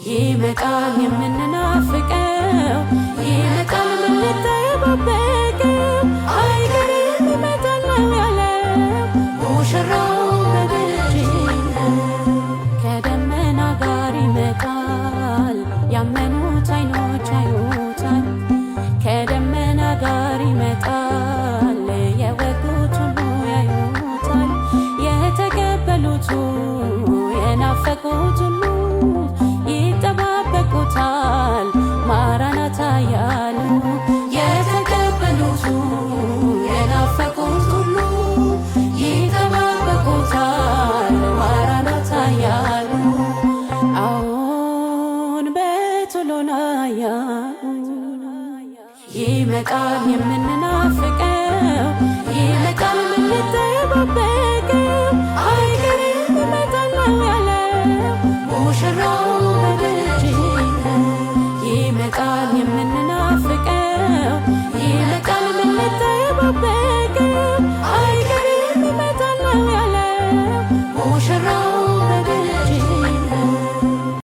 ይመጣል የምንናፍቀው ይመጣል የምንጠባበቀው አይቀርም ይመጣል ነው ያለው ሙሽራው በደጅ ነው። ከደመና ጋር ይመጣል ያመኑት አይኖች ያዩታል። ከደመና ጋር ይመጣል የወጉት ሁሉ ያዩታል። የተቀበሉት የናፈቁት ሁሉ ይጠባበቁታል ማራናታ ያሉ። የተቀበሉት የናፈቁት ሁሉ ይጠባበቁታል ማራናታ ያሉ። አዎን በቶሎ ና ያሉ። ይመጣል የምንናፍቀው ይመጣል የምንጠባበቀው አይቀርም ይመጣል ነው ያለው ሙሽራው በደጅ ነው። ይመጣል የምንናፍቀው ይመጣል የምንጠባበቀው አይቀርም ይመጣል ነው ያለው ሙሽራው